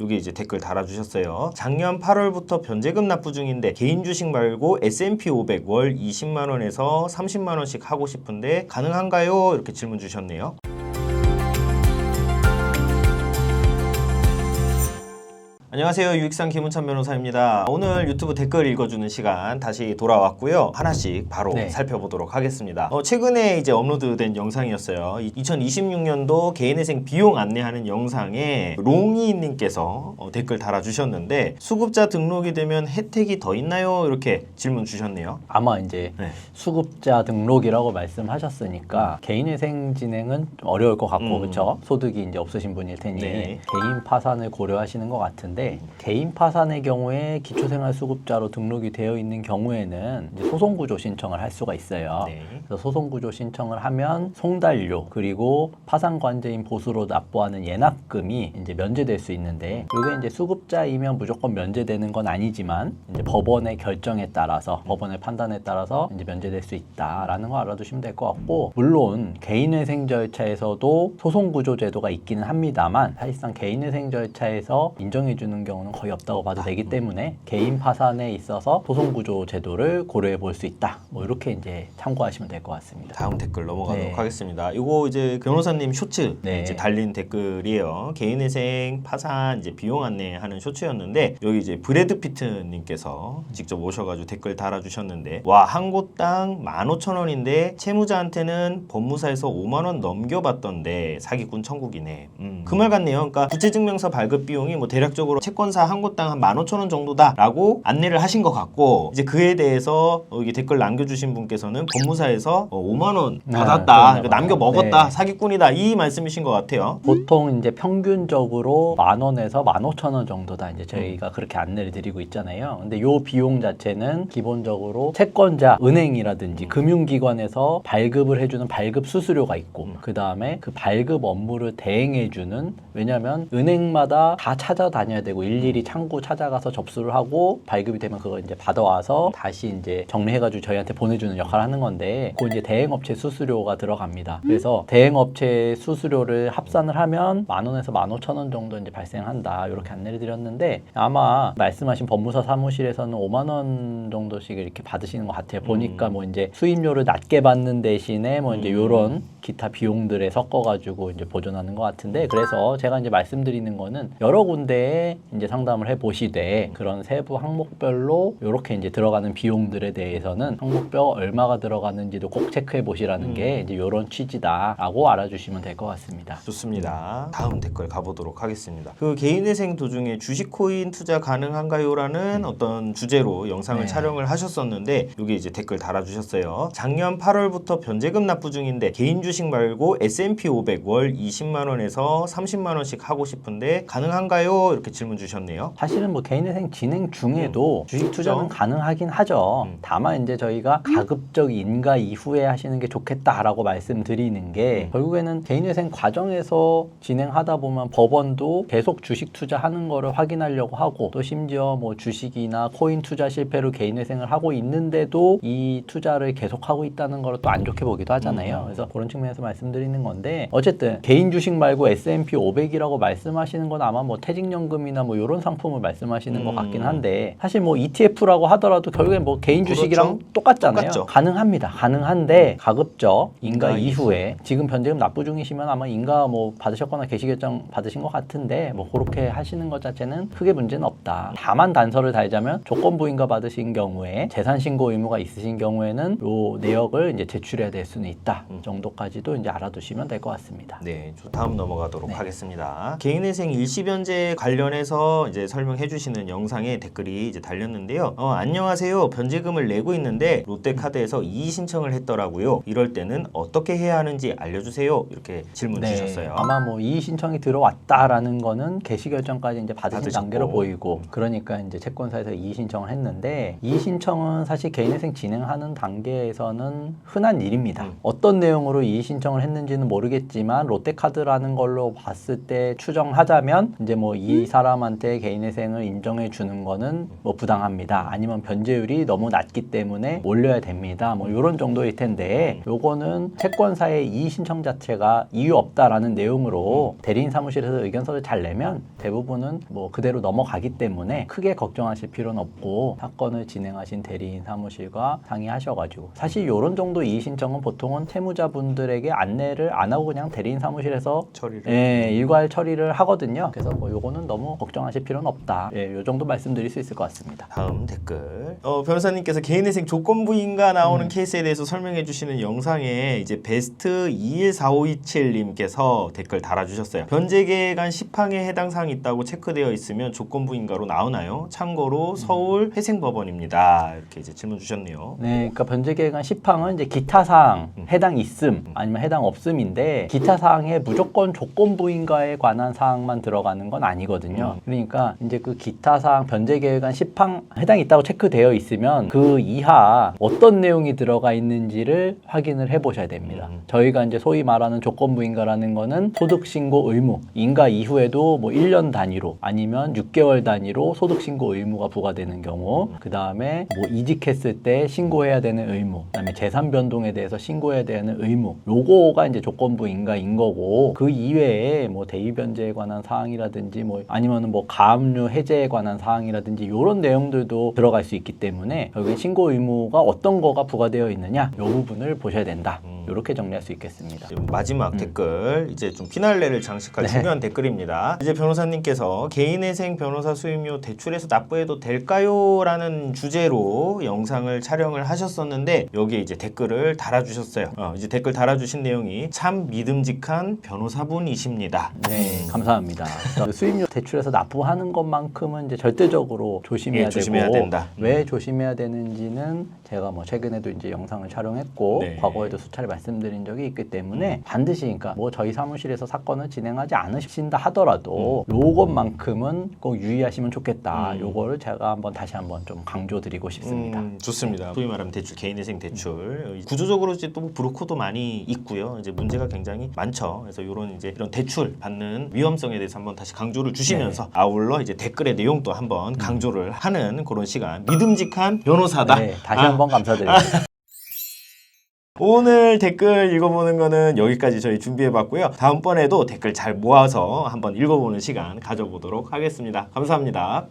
여기 이제 댓글 달아주셨어요. 작년 8월부터 변제금 납부 중인데 개인 주식 말고 S&P 500 월 20만 원에서 30만 원씩 하고 싶은데 가능한가요? 이렇게 질문 주셨네요. 안녕하세요. 유익상 김은찬 변호사입니다. 오늘 유튜브 댓글 읽어주는 시간 다시 돌아왔고요. 하나씩 바로 살펴보도록 하겠습니다. 최근에 이제 업로드된 영상이었어요. 2026년도 개인회생 비용 안내하는 영상에 롱이님께서 댓글 달아주셨는데 수급자 등록이 되면 혜택이 더 있나요? 이렇게 질문 주셨네요. 아마 이제 수급자 등록이라고 말씀하셨으니까 개인회생 진행은 좀 어려울 것 같고 그렇죠? 소득이 이제 없으신 분일 테니 개인 파산을 고려하시는 것 같은데 개인 파산의 경우에 기초생활수급자로 등록이 되어 있는 경우에는 이제 소송구조 신청을 할 수가 있어요. 그래서 소송구조 신청을 하면 송달료 그리고 파산관제인 보수로 납부하는 예납금이 이제 면제될 수 있는데 이게 이제 수급자이면 무조건 면제되는 건 아니지만 이제 법원의 결정에 따라서 법원의 판단에 따라서 이제 면제될 수 있다라는 거 알아두시면 될 것 같고 물론 개인회생 절차에서도 소송구조 제도가 있기는 합니다만 사실상 개인회생 절차에서 인정해주는 경우는 거의 없다고 봐도 되기 때문에 개인 파산에 있어서 소송구조 제도를 고려해 볼 수 있다. 뭐 이렇게 이제 참고하시면 될 것 같습니다. 다음 댓글 넘어가도록 하겠습니다. 이거 이제 변호사님 쇼츠 이제 달린 댓글이에요. 개인회생 파산 이제 비용 안내하는 쇼츠였는데 여기 이제 브래드 피트님께서 직접 오셔가지고 댓글 달아주셨는데 와 한 곳당 15,000원인데 채무자한테는 법무사에서 5만 원 넘겨받던데 사기꾼 천국이네. 그 말 같네요. 그러니까 부채증명서 발급 비용이 뭐 대략적으로 채권사 한 곳당 한 15,000원 정도다라고 안내를 하신 것 같고 이제 그에 대해서 여기 댓글 남겨주신 분께서는 법무사에서 5만 원 받았다, 남겨 먹었다, 사기꾼이다 이 말씀이신 것 같아요. 보통 이제 평균적으로 10,000원에서 15,000원 정도다 이제 저희가 그렇게 안내를 드리고 있잖아요. 근데 요 비용 자체는 기본적으로 채권자, 은행이라든지 금융기관에서 발급을 해주는 발급 수수료가 있고 그 다음에 그 발급 업무를 대행해주는 왜냐하면 은행마다 다 찾아다녀야 되고 일일이 창구 찾아가서 접수를 하고 발급이 되면 그걸 이제 받아와서 다시 이제 정리해가지고 저희한테 보내주는 역할을 하는 건데 그 이제 대행업체 수수료가 들어갑니다. 그래서 대행업체 수수료를 합산을 하면 10,000원에서 15,000원 정도 이제 발생한다 이렇게 안내를 드렸는데 아마 말씀하신 법무사 사무실에서는 5만 원 정도씩 이렇게 받으시는 것 같아요. 보니까 뭐 이제 수임료를 낮게 받는 대신에 뭐 이제 요런 기타 비용들에 섞어가지고 이제 보존하는 것 같은데 그래서 제가 이제 말씀드리는 거는 여러 군데에 이제 상담을 해보시되 그런 세부 항목별로 이렇게 이제 들어가는 비용들에 대해서는 항목별 얼마가 들어가는지도 꼭 체크해 보시라는 게 이제 이런 취지다라고 알아주시면 될 것 같습니다. 좋습니다. 다음 댓글 가보도록 하겠습니다. 그 개인회생 도중에 주식 코인 투자 가능한가요?라는 어떤 주제로 영상을 촬영을 하셨었는데 여기 이제 댓글 달아주셨어요. 작년 8월부터 변제금 납부 중인데 개인 주식 말고 S&P 500 월 20만 원에서 30만 원씩 하고 싶은데 가능한가요? 이렇게 질문 주셨네요. 사실은 뭐 개인회생 진행 중에도 주식 투자는 가능하긴 하죠. 다만 이제 저희가 가급적 인가 이후에 하시는 게 좋겠다라고 말씀드리는 게 결국에는 개인회생 과정에서 진행하다 보면 법원도 계속 주식 투자하는 거를 확인하려고 하고 또 심지어 뭐 주식이나 코인 투자 실패로 개인회생을 하고 있는데도 이 투자를 계속하고 있다는 걸 또 안 좋게 보기도 하잖아요. 그래서 그런 측면에서 말씀드리는 건데 어쨌든 개인 주식 말고 S&P 500이라고 말씀하시는 건 아마 뭐 퇴직연금이나 뭐 이런 상품을 말씀하시는 것 같긴 한데 사실 뭐 ETF라고 하더라도 결국엔 뭐 개인 주식이랑 똑같잖아요. 가능합니다. 가능한데 가급적 인가 이후에 지금 변제금 납부 중이시면 아마 인가 뭐 받으셨거나 개시결정 받으신 것 같은데 뭐 그렇게 하시는 것 자체는 크게 문제는 없다. 다만 단서를 달자면 조건부 인가 받으신 경우에 재산 신고 의무가 있으신 경우에는 요 내역을 이제 제출해야 될 수는 있다 정도까지도 이제 알아두시면 될 것 같습니다. 네, 다음 넘어가도록 하겠습니다. 개인회생 일시변제 관련해서 이제 설명해 주시는 영상에 댓글이 이제 달렸는데요. 안녕하세요. 변제금을 내고 있는데 롯데카드에서 이의 신청을 했더라고요. 이럴 때는 어떻게 해야 하는지 알려주세요. 이렇게 질문 주셨어요. 아마 뭐 이의 신청이 들어왔다라는 거는 개시 결정까지 이제 받으신 단계로 보이고 그러니까 이제 채권사에서 이의 신청을 했는데 이의 신청은 사실 개인회생 진행하는 단계에서는 흔한 일입니다. 어떤 내용으로 이의 이의신청을 했는지는 모르겠지만 롯데카드라는 걸로 봤을 때 추정하자면 이제 뭐 이 사람한테 개인회생을 인정해 주는 거는 뭐 부당합니다. 아니면 변제율이 너무 낮기 때문에 올려야 됩니다. 뭐 이런 정도일 텐데 요거는 채권사의 이의신청 자체가 이유 없다라는 내용으로 대리인 사무실에서 의견서를 잘 내면 대부분은 뭐 그대로 넘어가기 때문에 크게 걱정하실 필요는 없고 사건을 진행하신 대리인 사무실과 상의하셔가지고 사실 요런 정도 이의신청은 보통은 채무자분들에게 안내를 안 하고 그냥 대리인 사무실에서 처리를. 일괄 처리를 하거든요. 그래서 뭐 요거는 너무 걱정하실 필요는 없다. 요 정도 말씀드릴 수 있을 것 같습니다. 다음 댓글. 변호사님께서 개인회생 조건부인가 나오는 케이스에 대해서 설명해 주시는 영상에 이제 베스트 214527님께서 댓글 달아주셨어요. 변제계획안 10항에 해당 사항이 있다고 체크되어 있으면 조건부인가로 나오나요? 참고로 서울 회생법원입니다. 이렇게 이제 질문 주셨네요. 네, 그러니까 변제계획안 10항은 이제 기타 사항 해당 있음 아니면 해당 없음인데 기타 사항에 무조건 조건부인가에 관한 사항만 들어가는 건 아니거든요. 그러니까 이제 그 기타 사항 변제계획안 10항 해당 있다고 체크되어 있으면 그 이하 어떤 내용이 들어가 있는지를 확인을 해보셔야 됩니다. 저희가 이제 소위 말하는 조건부인가라는 거는 소득신고 의무, 인가 이후에도 뭐 1년 단위로 아니면 6개월 단위로 소득신고 의무가 부과되는 경우, 그 다음에 뭐 이직했을 때 신고해야 되는 의무, 그 다음에 재산 변동에 대해서 신고해야 되는 의무, 요거가 이제 조건부인가인 거고, 그 이외에 뭐 대위변제에 관한 사항이라든지 뭐 아니면은 뭐 가압류 해제에 관한 사항이라든지 요런 내용들도 들어갈 수 있기 때문에 결국에 신고 의무가 어떤 거가 부과되어 있느냐 요 부분을 보셔야 된다. 이렇게 정리할 수 있겠습니다. 마지막 댓글, 이제 좀 피날레를 장식할 중요한 댓글입니다. 이제 변호사님께서 개인회생 변호사 수임료 대출해서 납부해도 될까요? 라는 주제로 영상을 촬영을 하셨었는데 여기에 이제 댓글을 달아주셨어요. 이제 댓글 달아주신 내용이 참 믿음직한 변호사분이십니다. 네, 감사합니다. 수임료 대출해서 납부하는 것만큼은 이제 절대적으로 조심해야 조심해야 되고 된다. 왜 조심해야 되는지는 제가 뭐 최근에도 이제 영상을 촬영했고 네. 과거에도 수차례 말씀드린 적이 있기 때문에 반드시 그러니까 뭐 저희 사무실에서 사건을 진행하지 않으신다 하더라도 요것만큼은 꼭 유의하시면 좋겠다. 요거를 제가 한번 다시 한번 좀 강조드리고 싶습니다. 좋습니다. 소위 말하면 대출, 개인회생 대출. 구조적으로 이제 또 브로커도 많이 있고요. 이제 문제가 굉장히 많죠. 그래서 이런 대출 받는 위험성에 대해서 한번 다시 강조를 주시면서 아울러 이제 댓글의 내용도 한번 강조를 하는 그런 시간. 믿음직한 변호사다. 네, 다시 한번 감사드립니다. 오늘 댓글 읽어보는 거는 여기까지 저희 준비해봤고요. 다음번에도 댓글 잘 모아서 한번 읽어보는 시간 가져보도록 하겠습니다. 감사합니다.